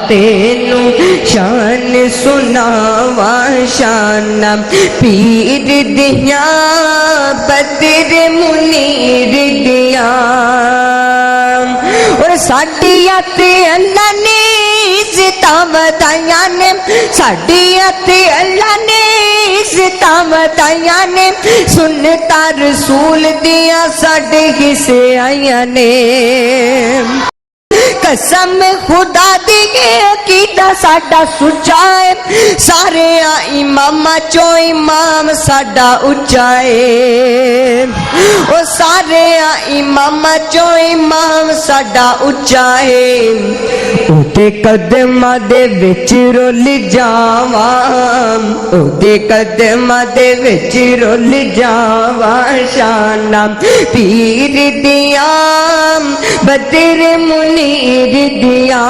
तेनू शान सुनावा शाना पीर दिया बदर मुनीर दिया। और साडिया ते अल्लाह ने इज्जतां वधाइयां ने, साडिया ते अल्लाह ने इज्जतां वधाइयां ने, सुन्नता रसूल दिया साडे हिस्से आइयां ने। कसम खुदा दी अकीदा साडा सुचा है, सारे इमामा चो इमाम साडा उच्चा है। ओ सारे इमामा चो इमाम साडा उच्चा है। ओदे कदमां दे विच रुल जावा, ओदे कदमां दे विच रुल जावा शाना पीर दिया बदर मुनीर दिया।